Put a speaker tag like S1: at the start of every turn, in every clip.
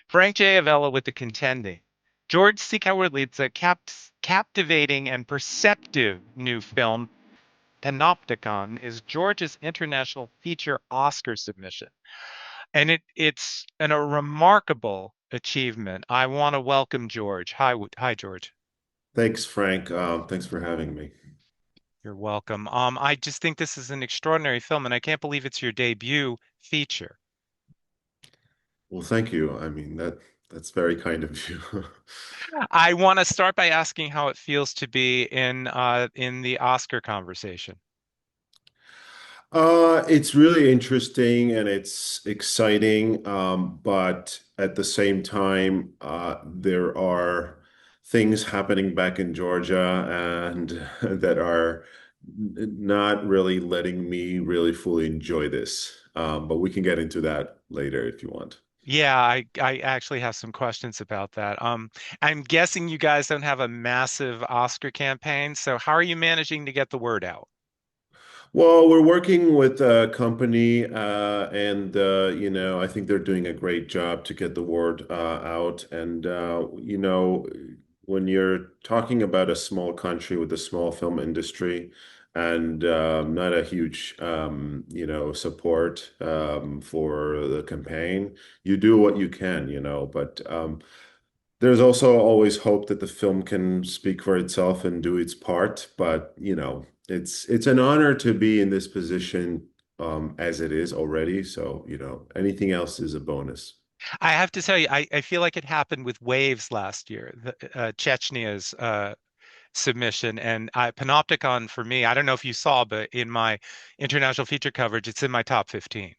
S1: Frank J. Avella with the Contending. George Sikharulidze captivating and perceptive new film, Panopticon, is George's international feature Oscar submission. And a remarkable achievement. I want to welcome George. Hi, George.
S2: Thanks, Frank. Thanks for having me.
S1: You're welcome. I just think this is an extraordinary film, and I can't believe it's your debut feature.
S2: Well, thank you. I mean, that's very kind of you.
S1: I want to start by asking how it feels to be in the Oscar conversation.
S2: It's really interesting and it's exciting, but at the same time, there are things happening back in Georgia and that are not really letting me really fully enjoy this. But we can get into that later if you want.
S1: Yeah, I actually have some questions about that. I'm guessing you guys don't have a massive Oscar campaign, so how are you managing to get the word out?
S2: Well, we're working with a company, and I think they're doing a great job to get the word out. And when you're talking about a small country with a small film industry and not a huge, support for the campaign, you do what you can, But there's also always hope that the film can speak for itself and do its part, but it's an honor to be in this position as it is already. So, anything else is a bonus.
S1: I have to tell you, I feel like it happened with Waves last year, Chechnya's submission, and Panopticon for me. I don't know if you saw, but in my international feature coverage, it's in my top 15.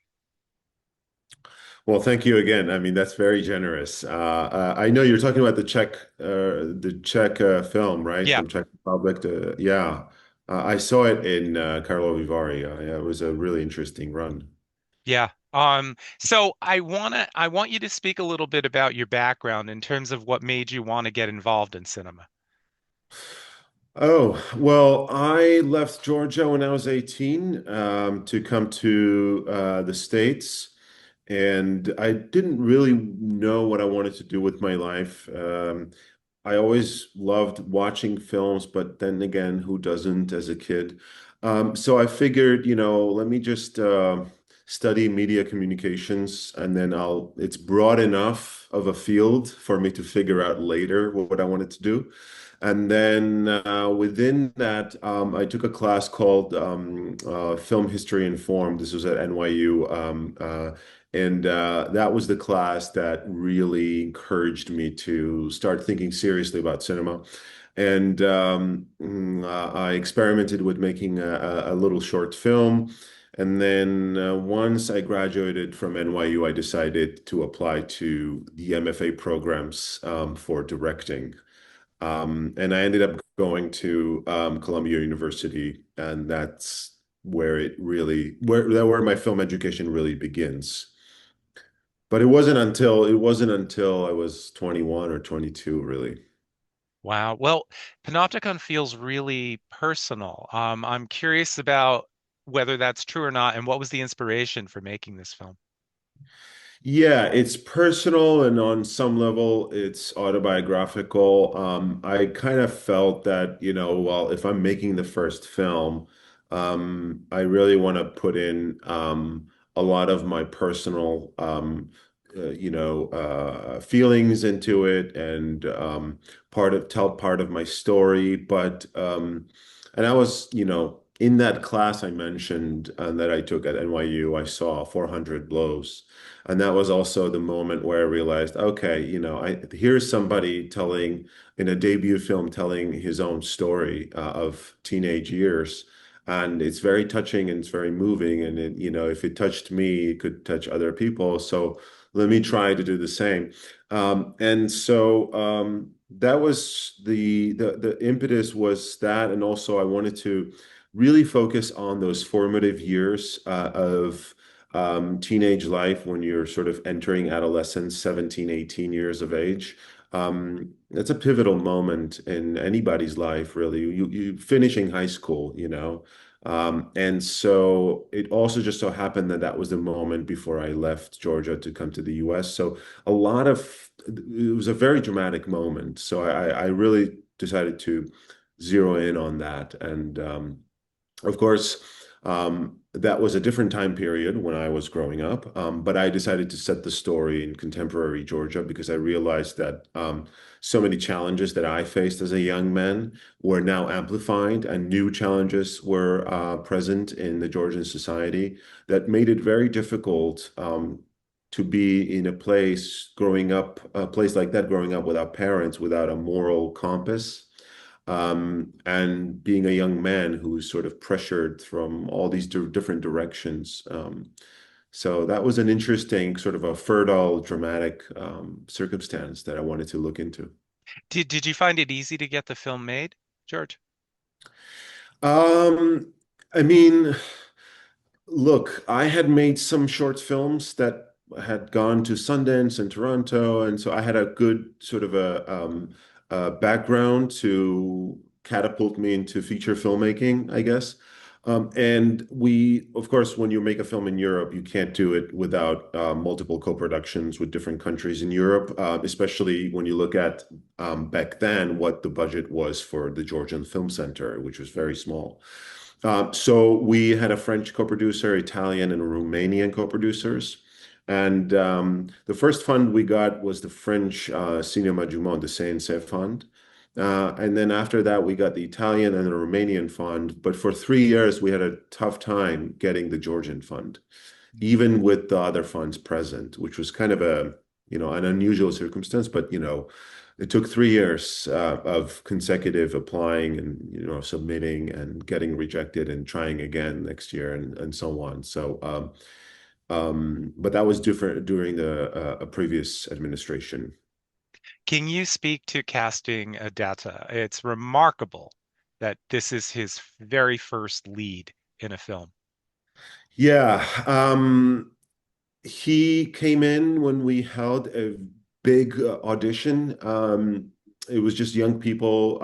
S2: Well, thank you again. I mean, that's very generous. I know you're talking about the Czech film, right?
S1: Yeah,
S2: From Czech Republic. Yeah, I saw it in Karlovy Vary. Yeah, it was a really interesting run.
S1: yeah. So I want you to speak a little bit about your background in terms of what made you want to get involved in cinema.
S2: Oh, well, I left Georgia when I was 18 to come to the States, and I didn't really know what I wanted to do with my life. I always loved watching films, but then again, who doesn't as a kid? So I figured, let me just study media communications, and then it's broad enough of a field for me to figure out later what I wanted to do. And then within that, I took a class called Film History Informed. This was at NYU. And that was the class that really encouraged me to start thinking seriously about cinema. And I experimented with making a little short film. And then once I graduated from NYU, I decided to apply to the MFA programs for directing. And I ended up going to Columbia University, and that's where my film education really begins. But it wasn't until I was 21 or 22, really.
S1: Wow. Well, Panopticon feels really personal. I'm curious about whether that's true or not, and what was the inspiration for making this film?
S2: Yeah, it's personal and on some level it's autobiographical. I kind of felt that, well, if I'm making the first film, I really want to put in a lot of my personal, feelings into it and tell part of my story. And I was, in that class I mentioned that I took at NYU, I saw 400 Blows. And that was also the moment where I realized, okay, here's somebody telling in a debut film, telling his own story of teenage years. And it's very touching and it's very moving. And if it touched me, it could touch other people. So let me try to do the same. And so that was the impetus was that. And also I wanted to really focus on those formative years of teenage life when you're sort of entering adolescence, 17, 18 years of age. It's a pivotal moment in anybody's life, really. You finishing high school, And so it also just so happened that that was the moment before I left Georgia to come to the US. So it was a very dramatic moment. So I really decided to zero in on that. And of course, that was a different time period when I was growing up, but I decided to set the story in contemporary Georgia because I realized that so many challenges that I faced as a young man were now amplified, and new challenges were present in the Georgian society that made it very difficult to be in a place like that, growing up without parents, without a moral compass and being a young man who's sort of pressured from all these different directions. So that was an interesting, sort of a fertile, dramatic circumstance that I wanted to look into.
S1: Did you find it easy to get the film made, George?
S2: Um, I mean, look, I had made some short films that had gone to Sundance and Toronto, and so I had a good sort of a background to catapult me into feature filmmaking, I guess. And of course, when you make a film in Europe, you can't do it without multiple co-productions with different countries in Europe, especially when you look at back then what the budget was for the Georgian Film Center, which was very small. So we had a French co-producer, Italian and Romanian co-producers. And the first fund we got was the French Cinema du Monde, the CNC fund. And then after that, we got the Italian and the Romanian fund. But for 3 years, we had a tough time getting the Georgian fund, even with the other funds present, which was kind of an unusual circumstance. But, it took 3 years of consecutive applying and, submitting and getting rejected and trying again next year and so on. So, but that was different during the a previous administration.
S1: Can you speak to casting Data? It's remarkable that this is his very first lead in a film.
S2: Yeah, he came in when we held a big audition. It was just young people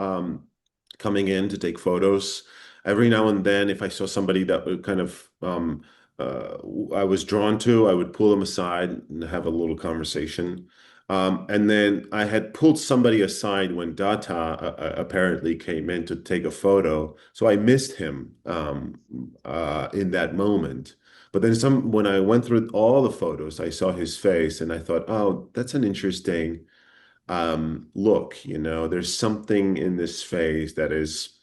S2: coming in to take photos. Every now and then, if I saw somebody that would kind of uh, I was drawn to, I would pull them aside and have a little conversation. And then I had pulled somebody aside when Data apparently came in to take a photo. So I missed him in that moment. But then when I went through all the photos, I saw his face and I thought, oh, that's an interesting look. There's something in this face that is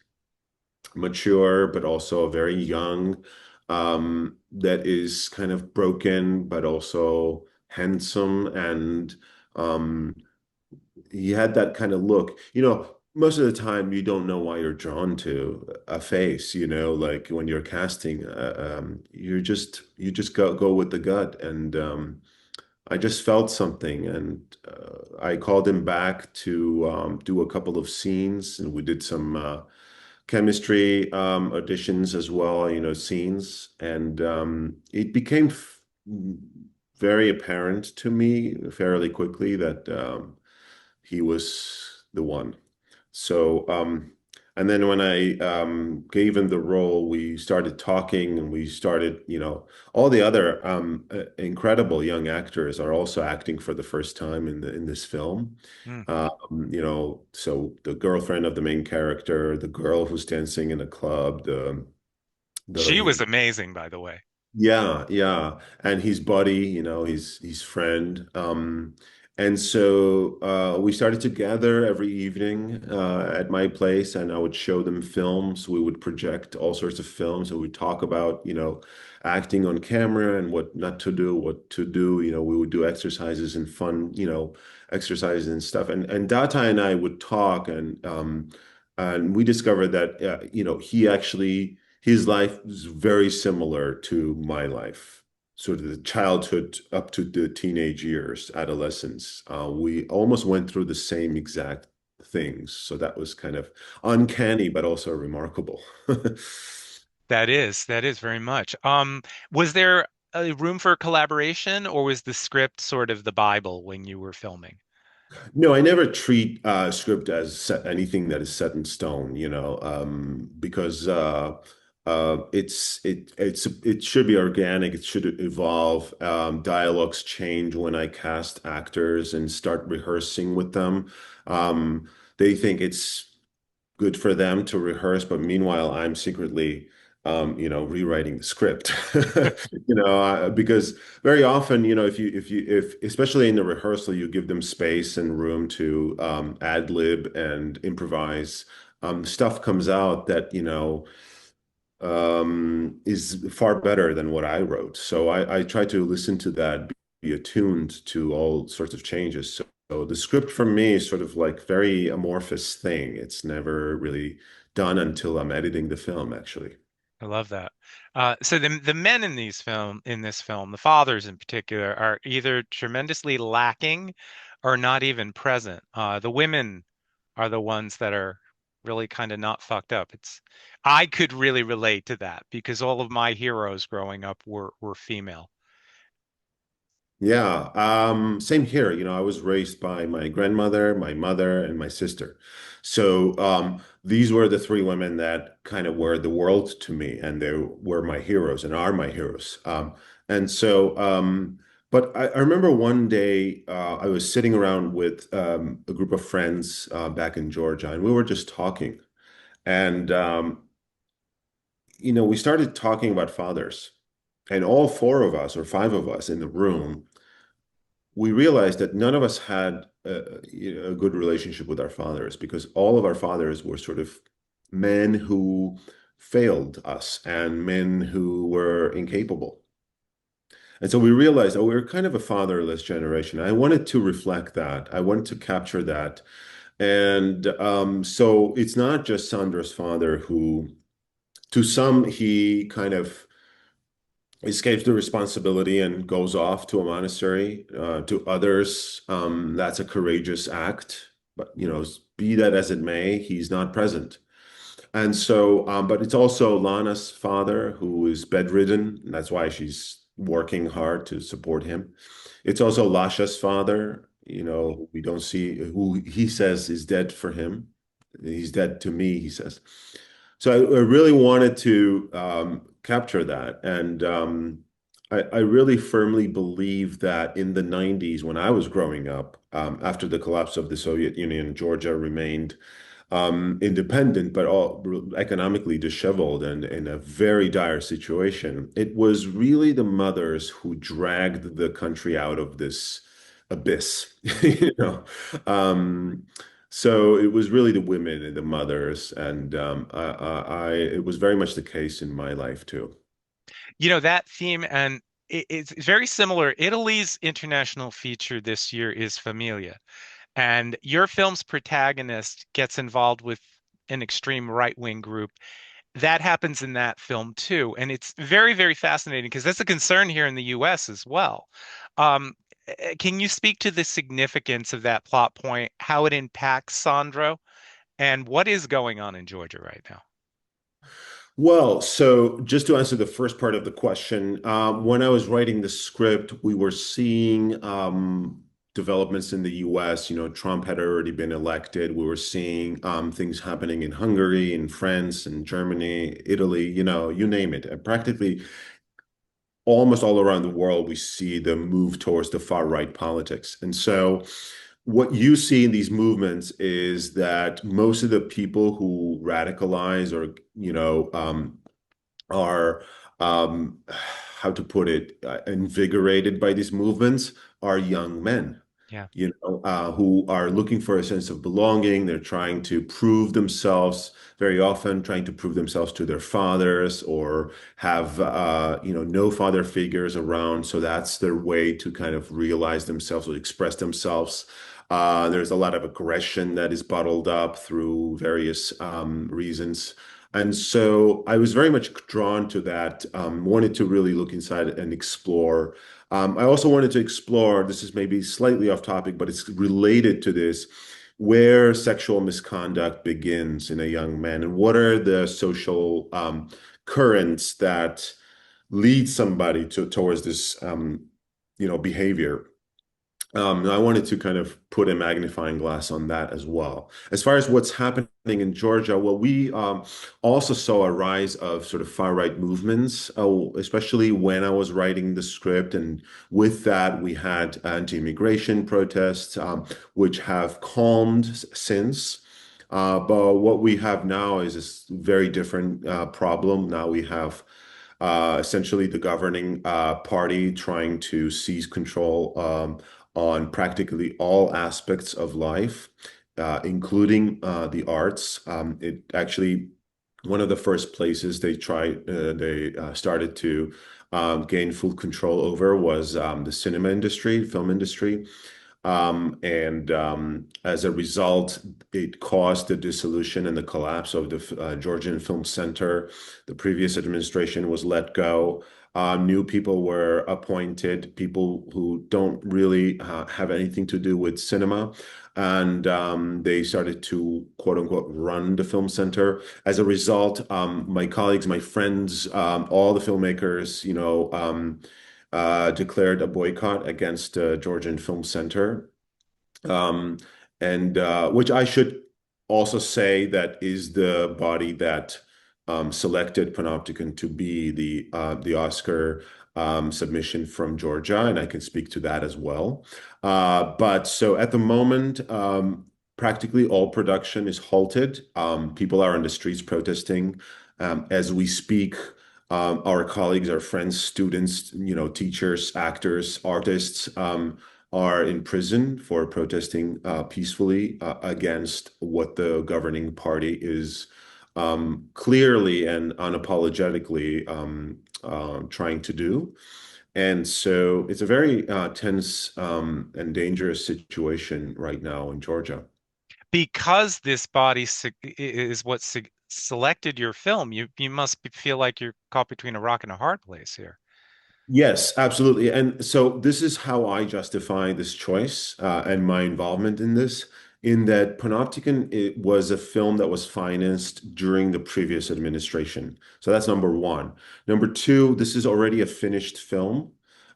S2: mature, but also very young, that is kind of broken, but also handsome. And um, he had that kind of look. Most of the time you don't know why you're drawn to a face, like when you're casting, you just go with the gut. And I just felt something, and I called him back to do a couple of scenes, and we did some chemistry auditions as well, scenes, and it became very apparent to me fairly quickly that he was the one. So, and then when I gave him the role, we started talking and we started, all the other incredible young actors are also acting for the first time in this film.
S1: Hmm.
S2: So the girlfriend of the main character, the girl who's dancing in a club,
S1: She
S2: the
S1: was amazing, by the way.
S2: yeah, yeah. And his buddy, his friend. And so we started to gather every evening at my place, and I would show them films. We would project all sorts of films, and we'd talk about, acting on camera and what not to do, what to do. We would do exercises and fun, exercises and stuff. And Data and I would talk, and we discovered that, he actually his life is very similar to my life, sort of the childhood up to the teenage years, adolescence. We almost went through the same exact things. So that was kind of uncanny, but also remarkable.
S1: That is very much. Was there a room for collaboration, or was the script sort of the Bible when you were filming?
S2: No, I never treat script as anything that is set in stone, because It should be organic. It should evolve. Dialogues change when I cast actors and start rehearsing with them. They think it's good for them to rehearse, but meanwhile, I'm secretly, rewriting the script. Because very often, if especially in the rehearsal, you give them space and room to ad lib and improvise. Stuff comes out that, is far better than what I wrote. So I try to listen to that, be attuned to all sorts of changes. So the script for me is sort of like very amorphous thing. It's never really done until I'm editing the film, actually.
S1: I love that. So the men in this film, the fathers in particular, are either tremendously lacking or not even present. The women are the ones that are really kind of not fucked up. I could really relate to that because all of my heroes growing up were female.
S2: Yeah, same here. I was raised by my grandmother, my mother, and my sister. So these were the three women that kind of were the world to me, and they were my heroes and are my heroes. And so, but I remember one day I was sitting around with a group of friends back in Georgia, and we were just talking. And we started talking about fathers, and all four of us or five of us in the room we realized that none of us had a good relationship with our fathers because all of our fathers were sort of men who failed us and men who were incapable. And so we realized, oh, we're kind of a fatherless generation. I wanted to reflect that. I wanted to capture that. And so it's not just Sandra's father who, to some, he kind of escapes the responsibility and goes off to a monastery. To others, that's a courageous act. But be that as it may, he's not present. And so, but it's also Lana's father who is bedridden. And that's why she's working hard to support him. It's also Lasha's father, who we don't see, who he says is dead for him. He's dead to me, he says. So I really wanted to capture that. And I really firmly believe that in the 90s, when I was growing up, after the collapse of the Soviet Union, Georgia remained independent, but all economically disheveled and in a very dire situation. It was really the mothers who dragged the country out of this abyss, you know. Um, so it was really the women and the mothers, and it was very much the case in my life too.
S1: That theme, and it's very similar. Italy's international feature this year is Familia. And your film's protagonist gets involved with an extreme right-wing group. That happens in that film too. And it's very, very fascinating because that's a concern here in the US as well. Um, can you speak to the significance of that plot point, how it impacts Sandro, and what is going on in Georgia right now?
S2: Well, so just to answer the first part of the question, when I was writing the script, we were seeing developments in the US. Trump had already been elected. We were seeing things happening in Hungary, in France, in Germany, Italy, you name it. And practically almost all around the world, we see the move towards the far right politics. And so what you see in these movements is that most of the people who radicalize or, are how to put it, invigorated by these movements are young men,
S1: Yeah.
S2: who are looking for a sense of belonging. They're trying to prove themselves, very often trying to prove themselves to their fathers or have, no father figures around. So that's their way to kind of realize themselves or express themselves. There's a lot of aggression that is bottled up through various reasons. And so I was very much drawn to that, wanted to really look inside and explore. I also wanted to explore, this is maybe slightly off topic, but it's related to this, where sexual misconduct begins in a young man and what are the social currents that lead somebody towards this, behavior. I wanted to kind of put a magnifying glass on that as well. As far as what's happening in Georgia, well, we also saw a rise of sort of far-right movements, especially when I was writing the script. And with that, we had anti-immigration protests, which have calmed since. But what we have now is this very different problem. Now we have essentially the governing party trying to seize control on practically all aspects of life, including the arts. It actually, one of the first places they started to gain full control over was the cinema industry, film industry. And as a result, it caused the dissolution and the collapse of the Georgian Film Center. The previous administration was let go. New people were appointed, people who don't really have anything to do with cinema. And they started to, quote unquote, run the film center. As a result, my colleagues, my friends, all the filmmakers, declared a boycott against Georgian Film Center, um, and which I should also say that is the body that selected Panopticon to be the Oscar submission from Georgia, and I can speak to that as well. But so at the moment, practically all production is halted. People are on the streets protesting as we speak. Our colleagues, our friends, students, teachers, actors, artists, are in prison for protesting peacefully against what the governing party is clearly and unapologetically trying to do. And so it's a very tense and dangerous situation right now in Georgia.
S1: Because this body is what selected your film, you must feel like you're caught between a rock and a hard place here.
S2: Yes, absolutely. And so this is how I justify this choice and my involvement in this, in that Panopticon, it was a film that was financed during the previous administration. So that's number one. Number two, this is already a finished film.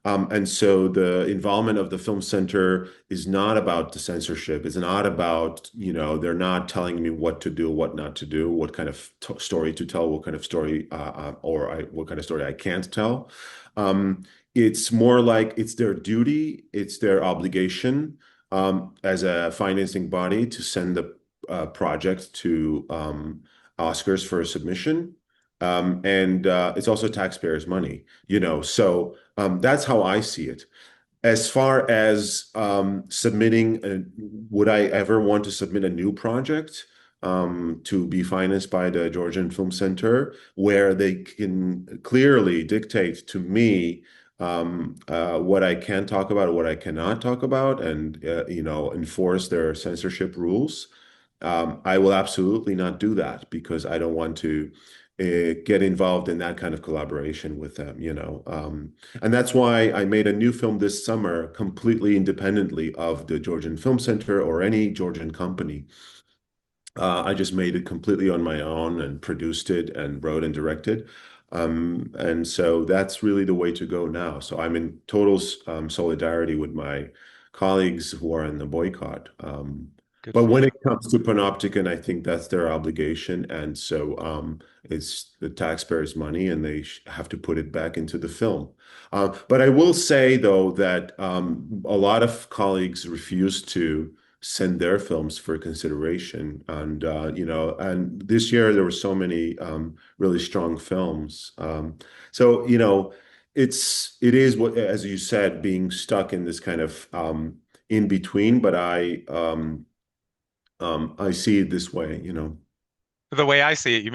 S2: And so the involvement of the film center is not about the censorship. It's not about, they're not telling me what to do, what not to do, what kind of story to tell, what kind of story, what kind of story I can't tell. Um, it's more like it's their duty, it's their obligation as a financing body to send the project to Oscars for a submission. And it's also taxpayers' money, So that's how I see it. As far as would I ever want to submit a new project to be financed by the Georgian Film Center, where they can clearly dictate to me what I can talk about, what I cannot talk about, and enforce their censorship rules? I will absolutely not do that because I don't want to get involved in that kind of collaboration with them. And that's why I made a new film this summer completely independently of the Georgian Film Center or any Georgian company. I just made it completely on my own and produced it and wrote and directed. And so that's really the way to go now. So I'm in total solidarity with my colleagues who are in the boycott.
S1: Good
S2: But
S1: for
S2: when
S1: you.
S2: it comes to Panopticon, I think that's their obligation. And so it's the taxpayers' money and they have to put it back into the film. But I will say, though, that a lot of colleagues refuse to send their films for consideration. And this year there were so many really strong films. So it is what, as you said, being stuck in this kind of in between. But I see it this way.
S1: The way I see it, you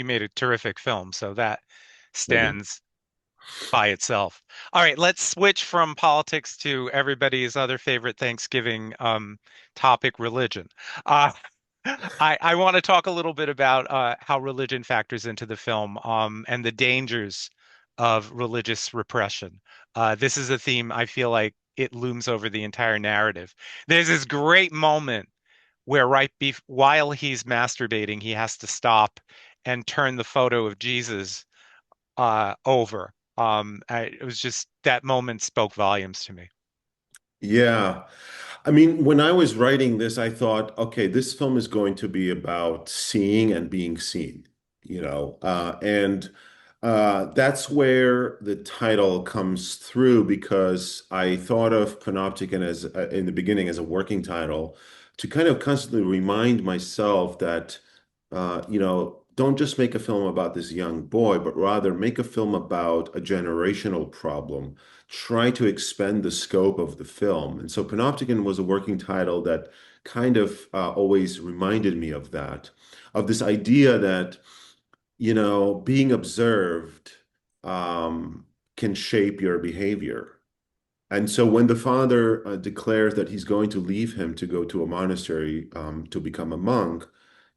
S1: made a terrific film, so that
S2: Thank you.
S1: stands by itself. All right, let's switch from politics to everybody's other favorite Thanksgiving topic, religion. Uh, I want to talk a little bit about how religion factors into the film and the dangers of religious repression. This is a theme I feel like it looms over the entire narrative. There's this great moment where while he's masturbating, he has to stop and turn the photo of Jesus over. It was just that moment spoke volumes to me.
S2: Yeah. I mean, when I was writing this, I thought, okay, this film is going to be about seeing and being seen, and that's where the title comes through because I thought of Panopticon as in the beginning as a working title to kind of constantly remind myself that, don't just make a film about this young boy, but rather make a film about a generational problem, try to expand the scope of the film. And so Panopticon was a working title that kind of always reminded me of that, of this idea that, being observed can shape your behavior. And so when the father declares that he's going to leave him to go to a monastery to become a monk,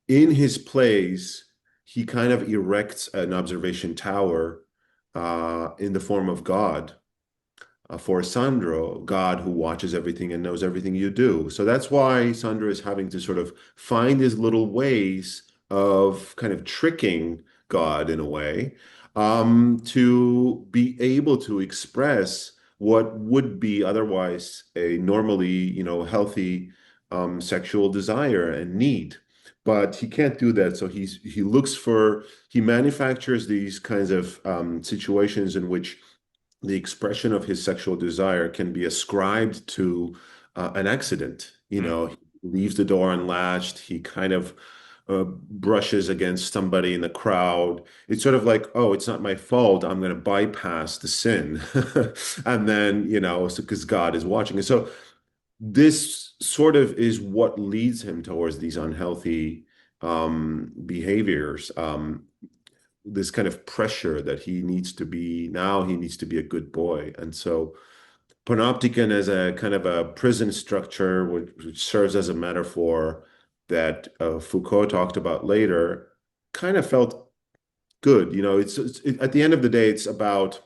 S2: in his place, he kind of erects an observation tower in the form of God for Sandro, God who watches everything and knows everything you do. So that's why Sandro is having to sort of find his little ways of kind of tricking God in a way to be able to express what would be otherwise a normally, healthy sexual desire and need. But he can't do that. So he manufactures these kinds of situations in which the expression of his sexual desire can be ascribed to an accident.
S1: Mm.
S2: He leaves the door unlatched. He kind of brushes against somebody in the crowd. It's sort of like, oh, it's not my fault. I'm going to bypass the sin. And then, because God is watching. And so this sort of is what leads him towards these unhealthy behaviors. This kind of pressure that he needs to be a good boy. And so Panopticon as a kind of a prison structure, which serves as a metaphor that Foucault talked about later, kind of felt good. At the end of the day, it's about,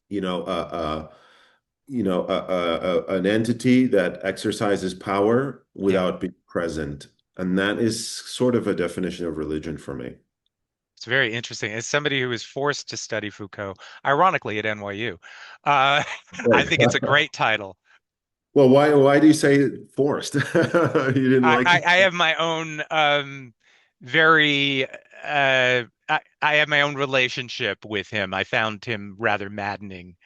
S2: you know, uh, an entity that exercises power
S1: Yeah.
S2: without being present. And that is sort of a definition of religion for me.
S1: It's very interesting. As somebody who was forced to study Foucault, ironically at NYU, uh, I think it's a great title.
S2: Well, why do you say forced? You didn't like it?
S1: I have my own very I have my own relationship with him. I found him rather maddening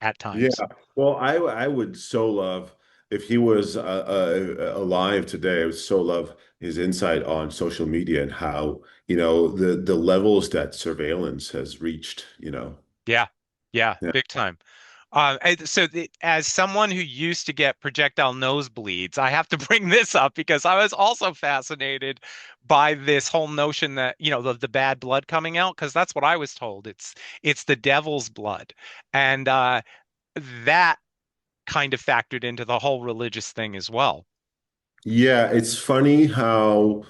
S1: at
S2: Yeah.
S1: times.
S2: Well, I would so love if he was alive today. I would so love his insight on social media and how, the levels that surveillance has reached.
S1: Yeah, yeah,
S2: Yeah.
S1: big time. As someone who used to get projectile nosebleeds, I have to bring this up because I was also fascinated by this whole notion that, the bad blood coming out, because that's what I was told. It's the devil's blood. And that kind of factored into the whole religious thing as well.
S2: Yeah, it's funny how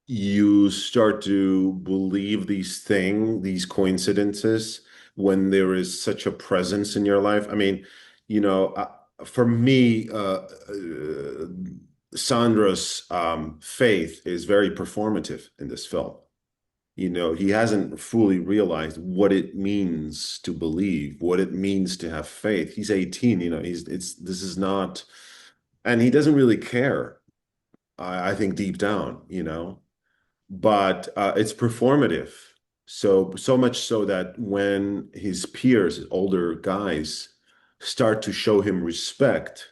S2: you start to believe these coincidences when there is such a presence in your life. I mean, for me, Sandra's faith is very performative in this film. He hasn't fully realized what it means to believe, what it means to have faith. He's 18, this is not, and he doesn't really care, I think deep down, but it's performative. So much so that when his peers, older guys, start to show him respect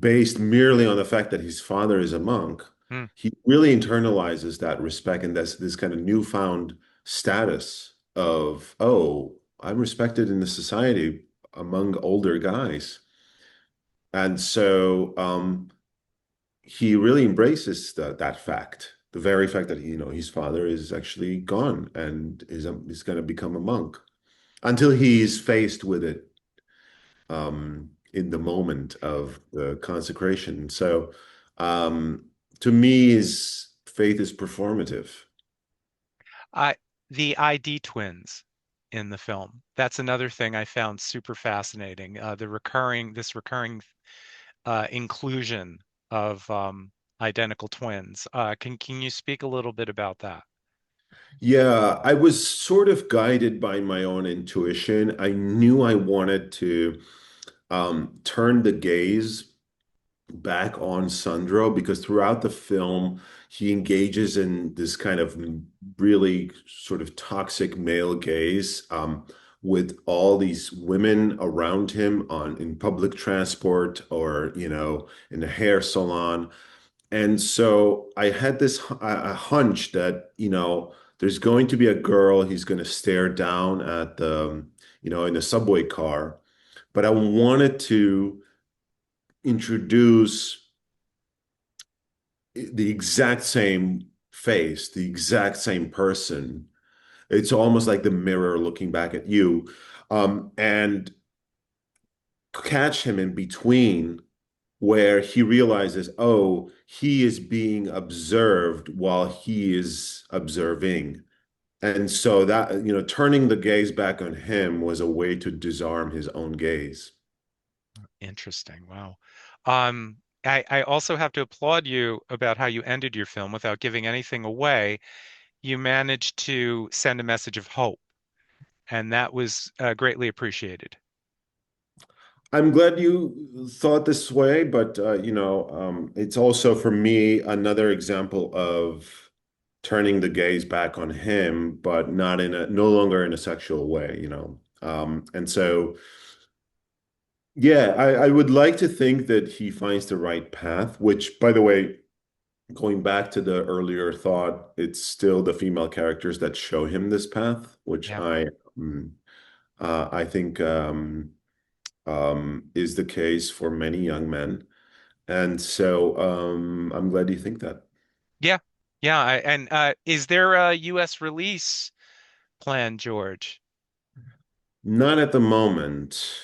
S2: based merely on the fact that his father is a monk,
S1: Hmm.
S2: he really internalizes that respect and this kind of newfound status of, oh, I'm respected in the society among older guys. And so he really embraces that fact, the very fact that his father is actually gone and is going to become a monk until he's faced with it in the moment of the consecration. So to me, his faith is performative.
S1: I the ID twins in the film. That's another thing I found super fascinating. This recurring inclusion of identical twins. Can you speak a little bit about that?
S2: Yeah, I was sort of guided by my own intuition. I knew I wanted to turn the gaze back on Sandro, because throughout the film he engages in this kind of really sort of toxic male gaze, with all these women around him on in public transport, or in a hair salon. And so I had this a hunch that there's going to be a girl he's going to stare down at the in a subway car, but I wanted to introduce the exact same face, the exact same person. It's almost like the mirror looking back at you, and catch him in between where he realizes, oh, he is being observed while he is observing. And so that, turning the gaze back on him was a way to disarm his own gaze.
S1: Interesting. Wow. I also have to applaud you about how you ended your film without giving anything away. You managed to send a message of hope, and that was greatly appreciated.
S2: I'm glad you thought this way, but it's also for me another example of turning the gaze back on him, but not no longer in a sexual way, And so, yeah, I would like to think that he finds the right path, which, by the way, going back to the earlier thought, it's still the female characters that show him this path, which
S1: Yeah.
S2: mm, I think is the case for many young men. And so I'm glad you think that.
S1: Yeah. Yeah. And is there a US release plan, George?
S2: Not at the moment.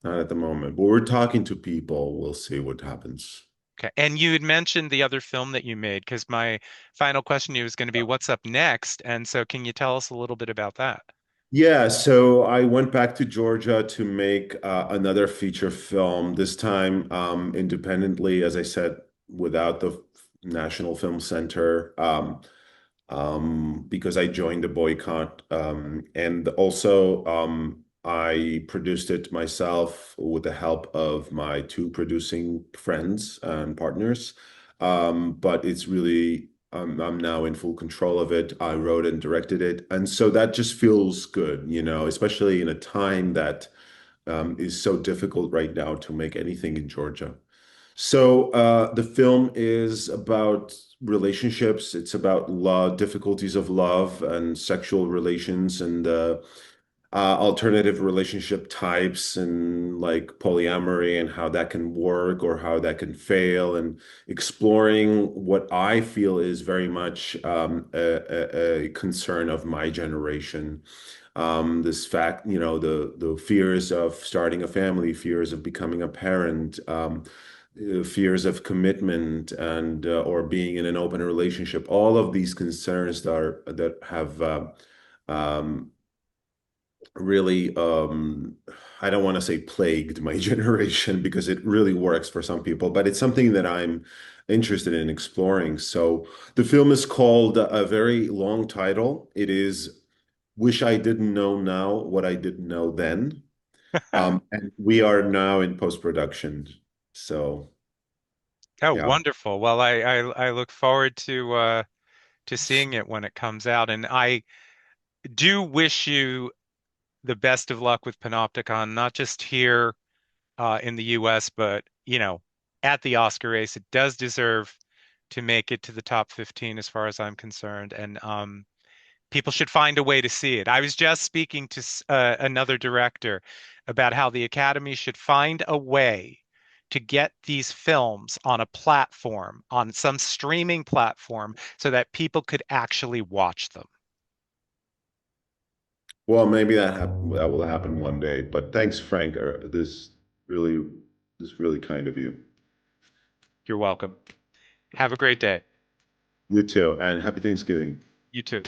S2: Not at the moment. But we're talking to people. We'll see what happens.
S1: Okay. And you had mentioned the other film that you made, because my final question to you is going to be what's up next? And so can you tell us a little bit about that?
S2: Yeah, so I went back to Georgia to make another feature film, this time independently, as I said, without the National Film Center. Because I joined the boycott. And also, I produced it myself with the help of my two producing friends and partners. But it's really, I'm now in full control of it. I wrote and directed it. And so that just feels good, especially in a time that is so difficult right now to make anything in Georgia. So the film is about relationships. It's about love, difficulties of love and sexual relations, and alternative relationship types, and like polyamory and how that can work or how that can fail, and exploring what I feel is very much a concern of my generation. This fact, the fears of starting a family, fears of becoming a parent, fears of commitment, and or being in an open relationship. All of these concerns that have um, really, I don't want to say plagued my generation, because it really works for some people, but it's something that I'm interested in exploring. So the film is called, a very long title. It is Wish I Didn't Know Now What I Didn't Know Then. And we are now in post-production. So
S1: Oh,
S2: yeah.
S1: wonderful. Well, I look forward to seeing it when it comes out. And I do wish you the best of luck with Panopticon, not just here in the US, but at the Oscar race. It does deserve to make it to the top 15 as far as I'm concerned. And people should find a way to see it. I was just speaking to another director about how the Academy should find a way to get these films on a platform, on some streaming platform, so that people could actually watch them.
S2: Well, maybe that will happen one day. But thanks, Frank. Really, this really kind of you.
S1: You're welcome. Have a great day.
S2: You too, and happy Thanksgiving.
S1: You too.